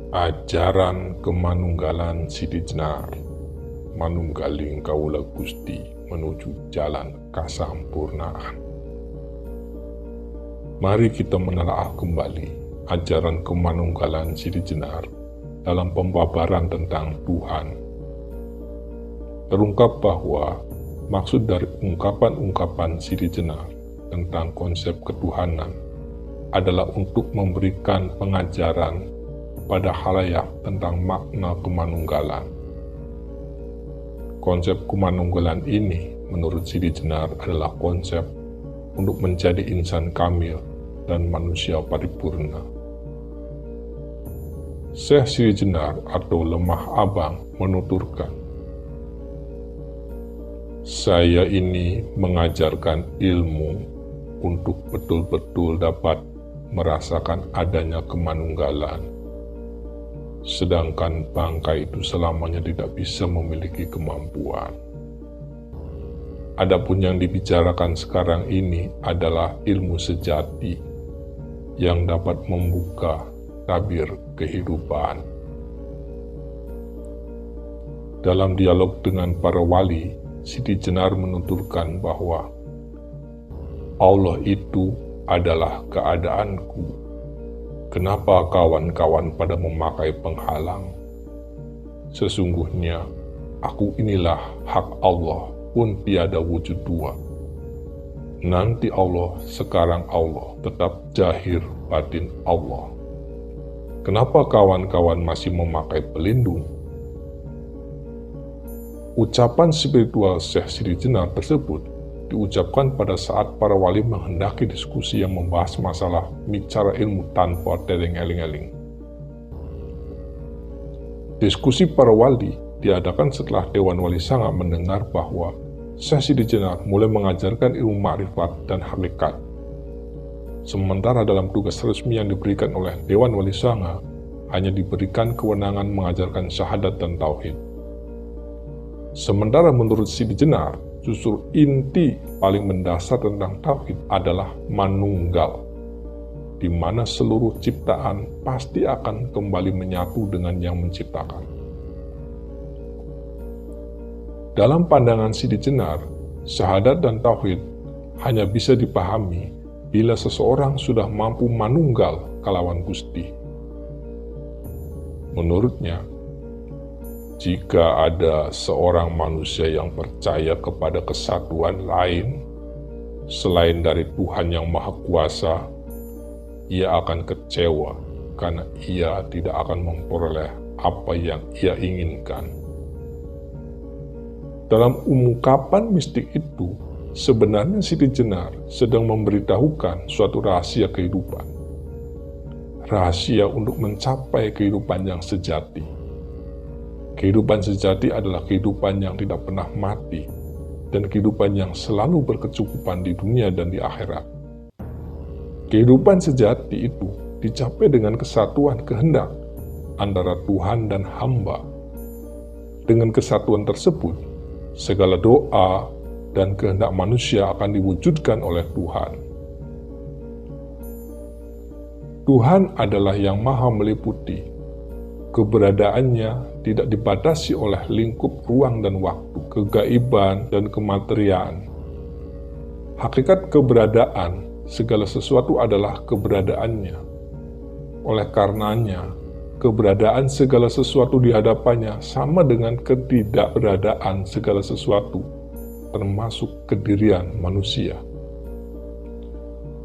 Ajaran kemanunggalan Siti Jenar, manunggaling kaula Gusti menuju jalan kasampurnaan. Mari kita menelaah kembali ajaran kemanunggalan Siti Jenar dalam pembabaran tentang Tuhan. Terungkap bahwa maksud dari ungkapan-ungkapan Siti Jenar tentang konsep ketuhanan adalah untuk memberikan pengajaran pada khalayak tentang makna kemanunggalan. Konsep kemanunggalan ini menurut Siti Jenar adalah konsep untuk menjadi insan kamil dan manusia paripurna. Syekh Siti Jenar atau Lemah Abang menuturkan, "Saya ini mengajarkan ilmu untuk betul-betul dapat merasakan adanya kemanunggalan. Sedangkan bangka itu selamanya tidak bisa memiliki kemampuan. Adapun yang dibicarakan sekarang ini adalah ilmu sejati yang dapat membuka tabir kehidupan." Dalam dialog dengan para wali, Siti Jenar menuturkan bahwa Allah itu adalah keadaanku. Kenapa kawan-kawan pada memakai penghalang? Sesungguhnya, aku inilah hak Allah pun tiada wujud dua. Nanti Allah, sekarang Allah, tetap zahir batin Allah. Kenapa kawan-kawan masih memakai pelindung? Ucapan spiritual Syekh Siti Jenar tersebut diucapkan pada saat para wali menghendaki diskusi yang membahas masalah bicara ilmu tanpa teling-eling-eling. Diskusi para wali diadakan setelah Dewan Wali Sanga mendengar bahwa Syekh Siti Jenar mulai mengajarkan ilmu ma'rifat dan hakikat. Sementara dalam tugas resmi yang diberikan oleh Dewan Wali Sanga hanya diberikan kewenangan mengajarkan syahadat dan tauhid. Sementara menurut Siti Jenar, justru inti paling mendasar tentang tauhid adalah manunggal, di mana seluruh ciptaan pasti akan kembali menyatu dengan yang menciptakan. Dalam pandangan Siti Jenar, syahadat dan tauhid hanya bisa dipahami bila seseorang sudah mampu manunggal kalawan Gusti. Menurutnya, jika ada seorang manusia yang percaya kepada kesatuan lain selain dari Tuhan yang Maha Kuasa, ia akan kecewa karena ia tidak akan memperoleh apa yang ia inginkan. Dalam ungkapan mistik itu, sebenarnya Siti Jenar sedang memberitahukan suatu rahasia kehidupan. Rahasia untuk mencapai kehidupan yang sejati. Kehidupan sejati adalah kehidupan yang tidak pernah mati dan kehidupan yang selalu berkecukupan di dunia dan di akhirat. Kehidupan sejati itu dicapai dengan kesatuan kehendak antara Tuhan dan hamba. Dengan kesatuan tersebut, segala doa dan kehendak manusia akan diwujudkan oleh Tuhan. Tuhan adalah yang maha meliputi. Keberadaannya tidak dibatasi oleh lingkup ruang dan waktu, kegaiban dan kemateriaan. Hakikat keberadaan, segala sesuatu adalah keberadaannya. Oleh karenanya, keberadaan segala sesuatu di hadapannya sama dengan ketidakberadaan segala sesuatu, termasuk kedirian manusia.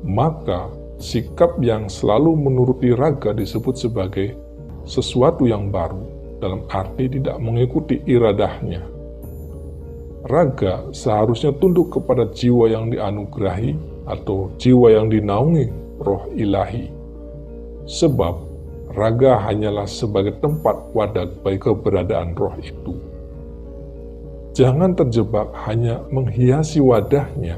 Maka, sikap yang selalu menuruti raga disebut sebagai sesuatu yang baru, dalam arti tidak mengikuti iradahnya. Raga seharusnya tunduk kepada jiwa yang dianugerahi atau jiwa yang dinaungi roh ilahi. Sebab raga hanyalah sebagai tempat wadah bagi keberadaan roh itu. Jangan terjebak hanya menghiasi wadahnya,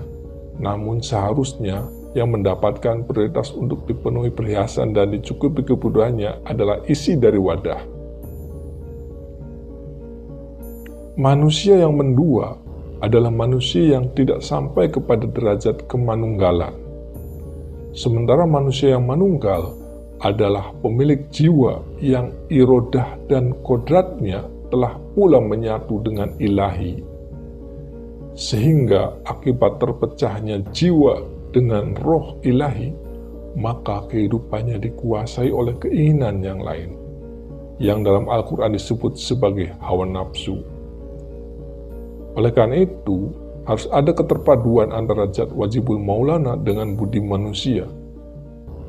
namun seharusnya yang mendapatkan prioritas untuk dipenuhi perhiasan dan dicukupi kebutuhannya adalah isi dari wadah. Manusia yang mendua adalah manusia yang tidak sampai kepada derajat kemanunggalan. Sementara manusia yang manunggal adalah pemilik jiwa yang irodah dan kodratnya telah pula menyatu dengan ilahi, sehingga akibat terpecahnya jiwa dengan roh ilahi, maka kehidupannya dikuasai oleh keinginan yang lain, yang dalam Al-Quran disebut sebagai hawa nafsu. Oleh karena itu, harus ada keterpaduan antara zat wajibul maulana dengan budi manusia,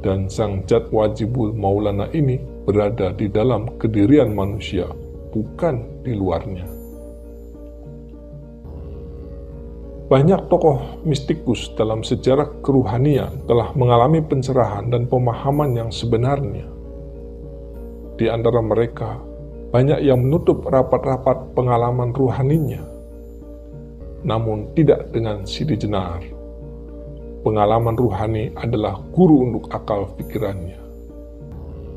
dan sang zat wajibul maulana ini berada di dalam kedirian manusia, bukan di luarnya. Banyak tokoh mistikus dalam sejarah keruhanian telah mengalami pencerahan dan pemahaman yang sebenarnya. Di antara mereka, banyak yang menutup rapat-rapat pengalaman ruhaninya, namun tidak dengan Sidi Jenar. Pengalaman ruhani adalah guru untuk akal pikirannya.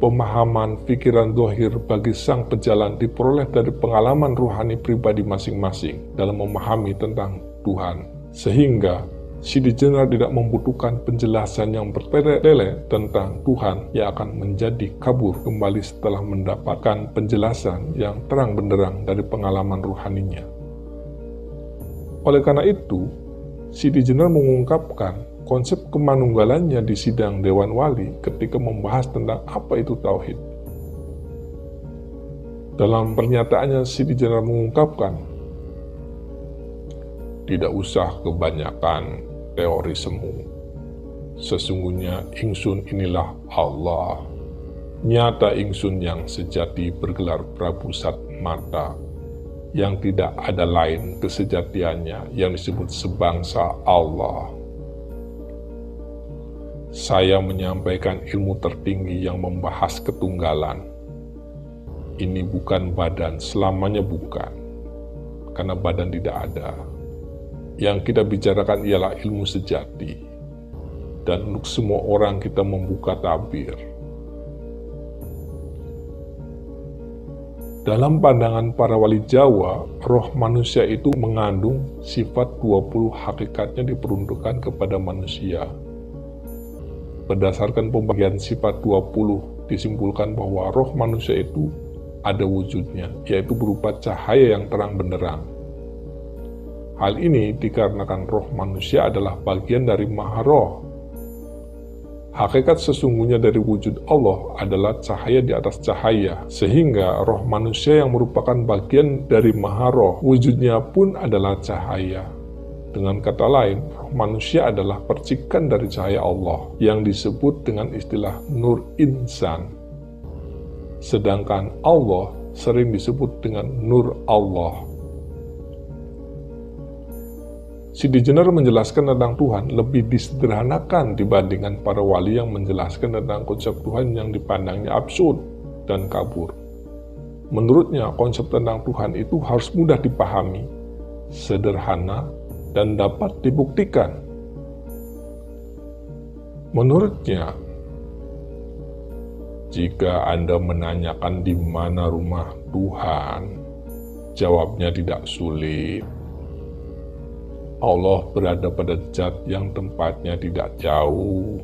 Pemahaman pikiran zahir bagi sang pejalan diperoleh dari pengalaman ruhani pribadi masing-masing dalam memahami tentang Tuhan, sehingga Sidi Jenar tidak membutuhkan penjelasan yang bertele-tele tentang Tuhan yang akan menjadi kabur kembali setelah mendapatkan penjelasan yang terang benderang dari pengalaman ruhaninya. Oleh karena itu, Sidi Jenar mengungkapkan konsep kemanunggalannya di sidang Dewan Wali ketika membahas tentang apa itu tauhid. Dalam pernyataannya, Sidi Jenar mengungkapkan, tidak usah kebanyakan teori semu. Sesungguhnya ingsun inilah Allah. Nyata ingsun yang sejati bergelar Prabu Satmata, yang tidak ada lain kesejatiannya yang disebut sebangsa Allah. Saya menyampaikan ilmu tertinggi yang membahas ketunggalan. Ini bukan badan, selamanya bukan, karena badan tidak ada. Yang kita bicarakan ialah ilmu sejati, dan untuk semua orang kita membuka tabir. Dalam pandangan para wali Jawa, roh manusia itu mengandung sifat 20 hakikatnya diperuntukkan kepada manusia. Berdasarkan pembagian sifat 20, disimpulkan bahwa roh manusia itu ada wujudnya, yaitu berupa cahaya yang terang benderang. Hal ini dikarenakan roh manusia adalah bagian dari Maharoh. Hakikat sesungguhnya dari wujud Allah adalah cahaya di atas cahaya, sehingga roh manusia yang merupakan bagian dari Maharoh, wujudnya pun adalah cahaya. Dengan kata lain, roh manusia adalah percikan dari cahaya Allah yang disebut dengan istilah nur insan. Sedangkan Allah sering disebut dengan nur Allah. Sidi Jenar menjelaskan tentang Tuhan lebih disederhanakan dibandingkan para wali yang menjelaskan tentang konsep Tuhan yang dipandangnya absurd dan kabur. Menurutnya, konsep tentang Tuhan itu harus mudah dipahami, sederhana, dan dapat dibuktikan. Menurutnya, jika Anda menanyakan di mana rumah Tuhan, jawabnya tidak sulit. Allah berada pada zat yang tempatnya tidak jauh,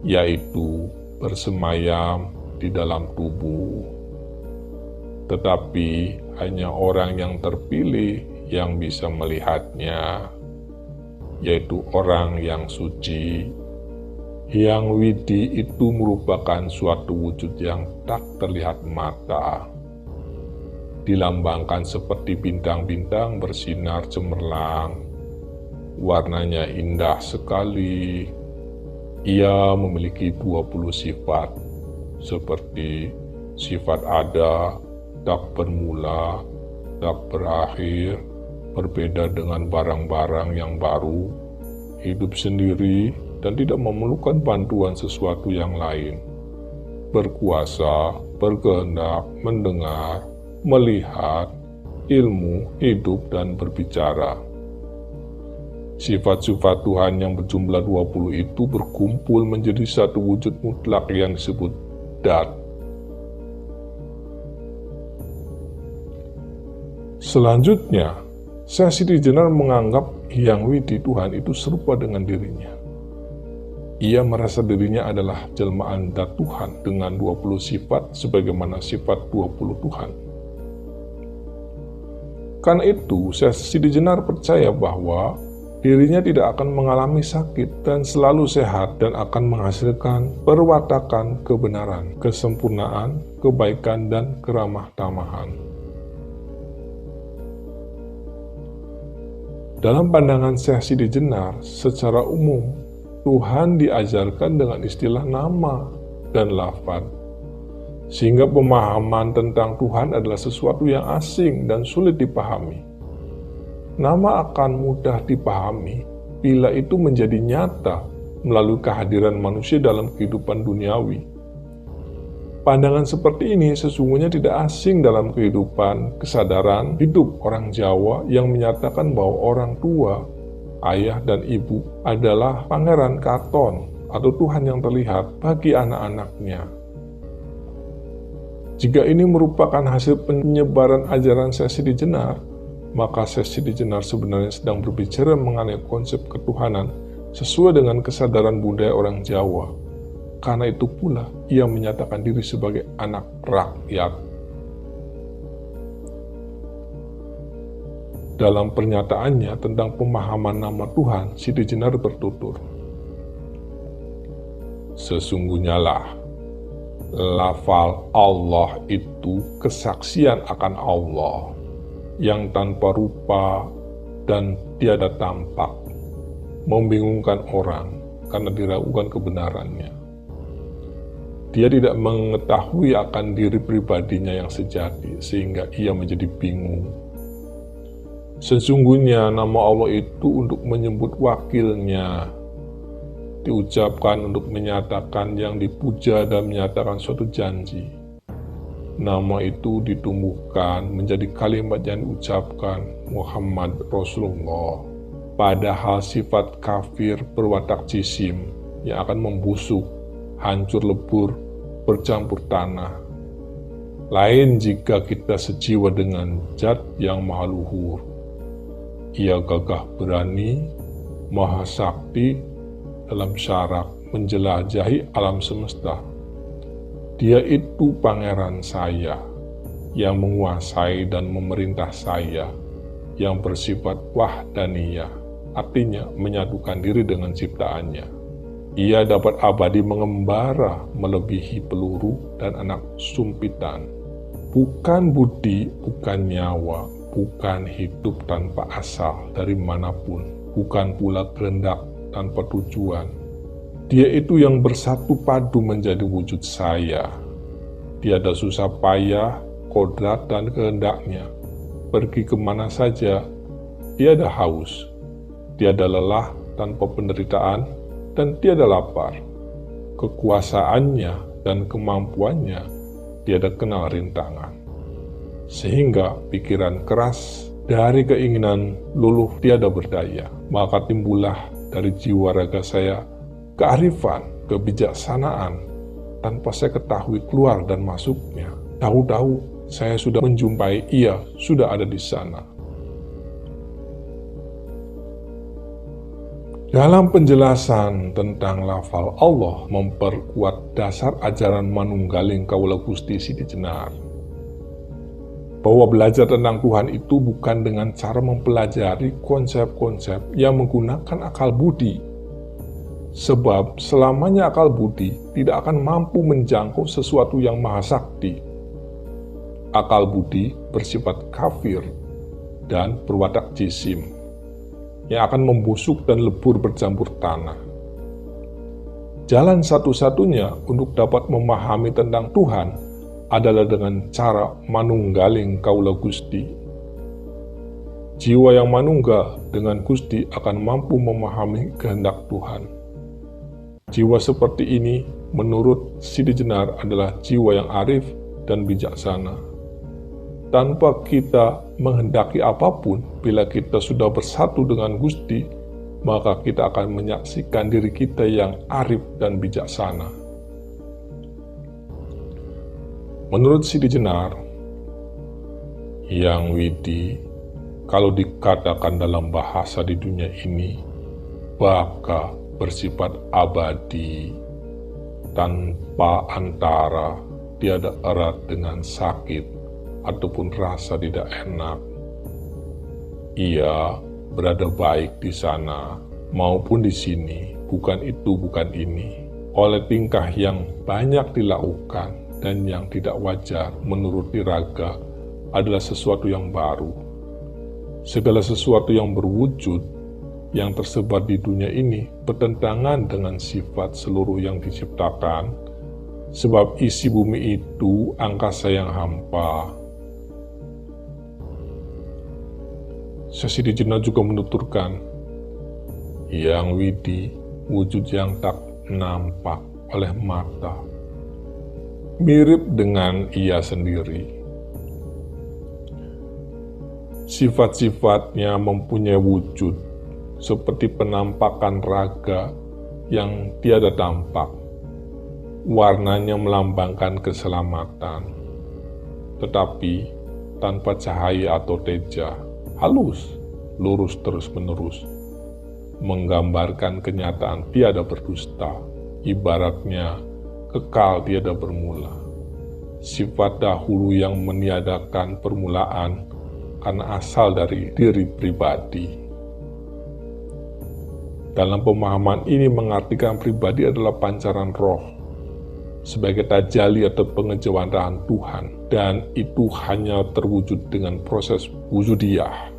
yaitu bersemayam di dalam tubuh. Tetapi hanya orang yang terpilih yang bisa melihatnya, yaitu orang yang suci. Yang widi itu merupakan suatu wujud yang tak terlihat mata, dilambangkan seperti bintang-bintang bersinar cemerlang. Warnanya indah sekali. Ia memiliki 20 sifat, seperti sifat ada, tak bermula, tak berakhir, berbeda dengan barang-barang yang baru, hidup sendiri, dan tidak memerlukan bantuan sesuatu yang lain, berkuasa, berkehendak, mendengar, melihat, ilmu, hidup, dan berbicara. Sifat-sifat Tuhan yang berjumlah 20 itu berkumpul menjadi satu wujud mutlak yang disebut Dat. Selanjutnya, Syekh Sidi Jenar menganggap Hyang Widi Tuhan itu serupa dengan dirinya. Ia merasa dirinya adalah jelmaan dat Tuhan dengan 20 sifat sebagaimana sifat 20 Tuhan. Karena itu, Sidi Jenar percaya bahwa dirinya tidak akan mengalami sakit dan selalu sehat dan akan menghasilkan perwatakan kebenaran, kesempurnaan, kebaikan, dan keramah tamahan. Dalam pandangan Syekh Sidi Jenar, secara umum, Tuhan diajarkan dengan istilah nama dan lafaz, sehingga pemahaman tentang Tuhan adalah sesuatu yang asing dan sulit dipahami. Nama akan mudah dipahami bila itu menjadi nyata melalui kehadiran manusia dalam kehidupan duniawi. Pandangan seperti ini sesungguhnya tidak asing dalam kehidupan kesadaran hidup orang Jawa yang menyatakan bahwa orang tua, ayah dan ibu adalah Pangeran Katon atau Tuhan yang terlihat bagi anak-anaknya. Jika ini merupakan hasil penyebaran ajaran Syekh Sidi Jenar, maka Syekh Sidi Jenar sebenarnya sedang berbicara mengenai konsep ketuhanan sesuai dengan kesadaran budaya orang Jawa. Karena itu pula ia menyatakan diri sebagai anak rakyat. Dalam pernyataannya tentang pemahaman nama Tuhan, Sidi Jenar bertutur, "Sesungguhnya lah, lafal Allah itu kesaksian akan Allah yang tanpa rupa dan tiada tampak, membingungkan orang karena diragukan kebenarannya. Dia tidak mengetahui akan diri pribadinya yang sejati, sehingga ia menjadi bingung. Sesungguhnya nama Allah itu untuk menyebut wakilnya, diucapkan untuk menyatakan yang dipuja dan menyatakan suatu janji. Nama itu ditumbuhkan menjadi kalimat yang diucapkan Muhammad Rasulullah. Padahal sifat kafir berwatak jisim yang akan membusuk, hancur lebur, bercampur tanah. Lain jika kita sejiwa dengan zat yang maha luhur. Ia gagah berani, maha sakti dalam syarak menjelajahi alam semesta. Dia itu pangeran saya, yang menguasai dan memerintah saya, yang bersifat wahdaniyah, artinya menyatukan diri dengan ciptaannya. Ia dapat abadi mengembara melebihi peluru dan anak sumpitan. Bukan budi, bukan nyawa, bukan hidup tanpa asal dari manapun, bukan pula kehendak tanpa tujuan. Dia itu yang bersatu padu menjadi wujud saya. Tiada susah payah, kodrat dan kehendaknya. Pergi kemana saja, tiada haus, tiada lelah tanpa penderitaan, dan tiada lapar. Kekuasaannya dan kemampuannya tiada kenal rintangan. Sehingga pikiran keras dari keinginan luluh tiada berdaya. Maka timbullah dari jiwa raga saya kearifan, kebijaksanaan, tanpa saya ketahui keluar dan masuknya. Tahu-tahu saya sudah menjumpai ia, sudah ada di sana. Dalam penjelasan tentang lafal Allah memperkuat dasar ajaran manunggaling Kaula Gusti Sidi Jenar, bahwa belajar tentang Tuhan itu bukan dengan cara mempelajari konsep-konsep yang menggunakan akal budi, sebab selamanya akal budi tidak akan mampu menjangkau sesuatu yang maha sakti. Akal budi bersifat kafir dan berwatak jisim, yang akan membusuk dan lebur bercampur tanah. Jalan satu-satunya untuk dapat memahami tentang Tuhan adalah dengan cara manunggaling Kaula Gusti. Jiwa yang manunggal dengan Gusti akan mampu memahami kehendak Tuhan. Jiwa seperti ini menurut Sidi Jenar adalah jiwa yang arif dan bijaksana. Tanpa kita menghendaki apapun, bila kita sudah bersatu dengan Gusti, maka kita akan menyaksikan diri kita yang arif dan bijaksana. Menurut Sidi Jenar, yang widi, kalau dikatakan dalam bahasa di dunia ini, baka bersifat abadi, tanpa antara, tiada erat dengan sakit ataupun rasa tidak enak. Ia berada baik di sana maupun di sini, bukan itu, bukan ini. Oleh tingkah yang banyak dilakukan dan yang tidak wajar menuruti raga adalah sesuatu yang baru. Segala sesuatu yang berwujud yang tersebar di dunia ini bertentangan dengan sifat seluruh yang diciptakan, sebab isi bumi itu angkasa yang hampa. Sesi Dijena juga menuturkan, yang widi, wujud yang tak nampak oleh mata, mirip dengan ia sendiri. Sifat-sifatnya mempunyai wujud seperti penampakan raga yang tiada tampak. Warnanya melambangkan keselamatan, tetapi tanpa cahaya atau teja, halus, lurus terus-menerus, menggambarkan kenyataan tiada berdusta, ibaratnya kekal tiada bermula. Sifat dahulu yang meniadakan permulaan karena asal dari diri pribadi. Dalam pemahaman ini mengartikan pribadi adalah pancaran roh, sebagai tajali atau pengejawantahan Tuhan, dan itu hanya terwujud dengan proses wujudiyah,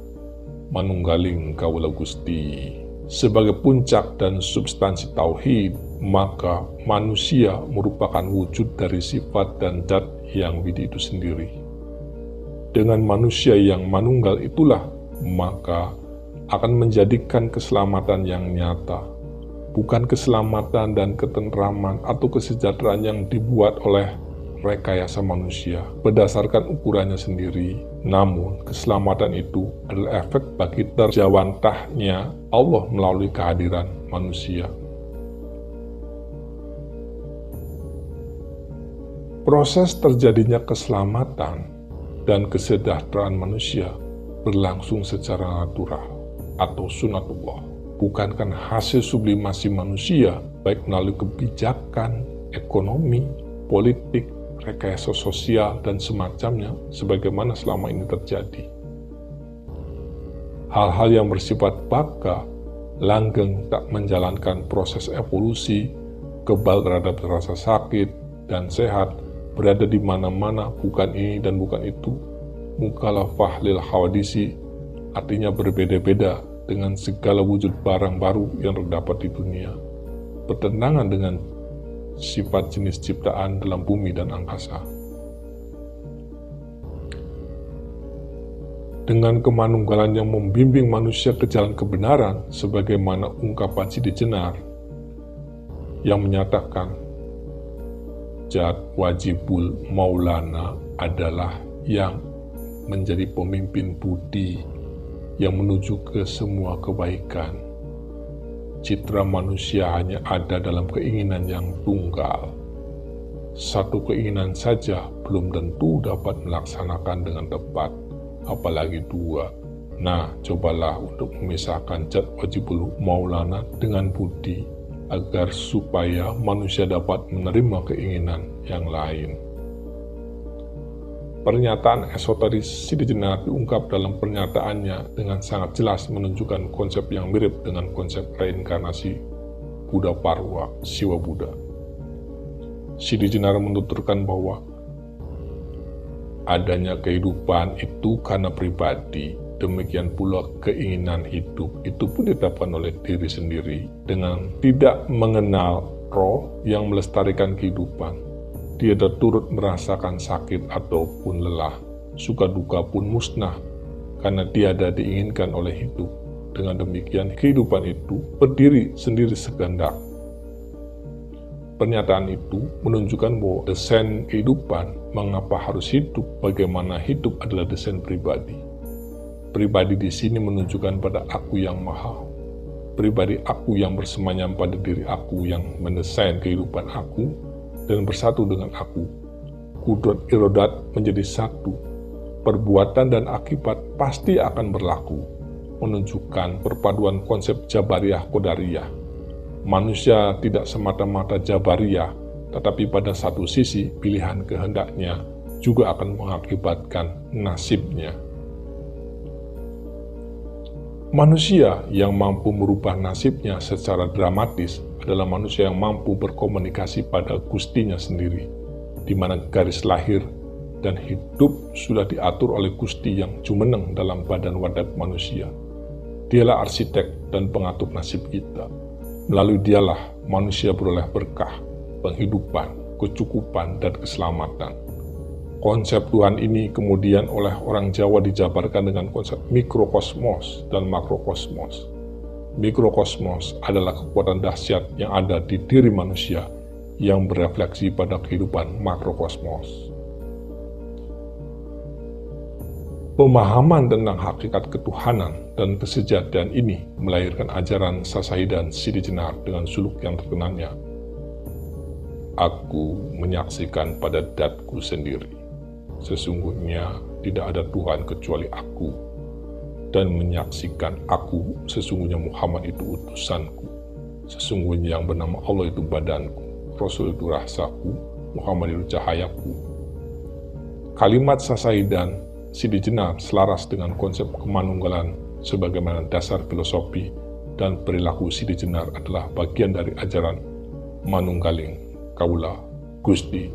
manunggaling kawula Gusti. Sebagai puncak dan substansi tauhid, maka manusia merupakan wujud dari sifat dan zat yang widi itu sendiri. Dengan manusia yang manunggal itulah, maka akan menjadikan keselamatan yang nyata, bukan keselamatan dan ketentraman atau kesejahteraan yang dibuat oleh rekayasa manusia berdasarkan ukurannya sendiri. Namun, keselamatan itu adalah efek bagi terjawantahnya Allah melalui kehadiran manusia. Proses terjadinya keselamatan dan kesejahteraan manusia berlangsung secara natural atau sunatullah, bukankan hasil sublimasi manusia baik melalui kebijakan, ekonomi, politik, rekayasa sosial, dan semacamnya sebagaimana selama ini terjadi. Hal-hal yang bersifat baka, langgeng tak menjalankan proses evolusi, kebal terhadap rasa sakit dan sehat, berada di mana-mana, bukan ini dan bukan itu. Mukhalafah lil hawadisi artinya berbeda-beda dengan segala wujud barang baru yang terdapat di dunia, bertentangan dengan sifat jenis ciptaan dalam bumi dan angkasa. Dengan kemanunggalan yang membimbing manusia ke jalan kebenaran, sebagaimana ungkapan Sidi Jenar yang menyatakan, Jat wajibul maulana adalah yang menjadi pemimpin budi yang menuju ke semua kebaikan. Citra manusia hanya ada dalam keinginan yang tunggal. Satu keinginan saja belum tentu dapat melaksanakan dengan tepat, apalagi dua. Nah, cobalah untuk memisahkan Jat wajibul maulana dengan budi, agar supaya manusia dapat menerima keinginan yang lain. Pernyataan esoteris Sidi Jenar diungkap dalam pernyataannya dengan sangat jelas menunjukkan konsep yang mirip dengan konsep reinkarnasi Buddha Parwa, Siwa Buddha. Sidi Jenar menuturkan bahwa adanya kehidupan itu karena pribadi, demikian pula keinginan hidup itu pun ditetapkan oleh diri sendiri dengan tidak mengenal roh yang melestarikan kehidupan. Tiada turut merasakan sakit ataupun lelah, suka duka pun musnah karena tiada diinginkan oleh hidup. Dengan demikian kehidupan itu berdiri sendiri segendak. Pernyataan itu menunjukkan bahwa desain kehidupan, mengapa harus hidup, bagaimana hidup adalah desain pribadi. Pribadi di sini menunjukkan pada aku yang maha. Pribadi aku yang bersemayam pada diri aku yang mendesain kehidupan aku dan bersatu dengan aku. Kudrat irodat menjadi satu. Perbuatan dan akibat pasti akan berlaku, menunjukkan perpaduan konsep Jabariyah Qadariyah. manusia tidak semata-mata jabariyah, tetapi pada satu sisi pilihan kehendaknya juga akan mengakibatkan nasibnya. Manusia yang mampu merubah nasibnya secara dramatis adalah manusia yang mampu berkomunikasi pada Gustinya sendiri, di mana garis lahir dan hidup sudah diatur oleh Gusti yang jumeneng dalam badan wadah manusia. Dialah arsitek dan pengatur nasib kita. Melalui dialah manusia beroleh berkah, penghidupan, kecukupan, dan keselamatan. Konsep Tuhan ini kemudian oleh orang Jawa dijabarkan dengan konsep mikrokosmos dan makrokosmos. Mikrokosmos adalah kekuatan dahsyat yang ada di diri manusia yang berefleksi pada kehidupan makrokosmos. Pemahaman tentang hakikat ketuhanan dan kesejahteraan ini melahirkan ajaran Sasahidan Sidi Jenar dengan suluk yang terkenalnya. Aku menyaksikan pada datku sendiri. Sesungguhnya tidak ada Tuhan kecuali aku, dan menyaksikan aku, sesungguhnya Muhammad itu utusanku, sesungguhnya yang bernama Allah itu badanku, Rasul itu rasaku, Muhammad itu cahayaku. Kalimat Sasahidan Sidi Jenar selaras dengan konsep kemanunggalan sebagaimana dasar filosofi dan perilaku Sidi Jenar adalah bagian dari ajaran Manunggaling Kaula Gusti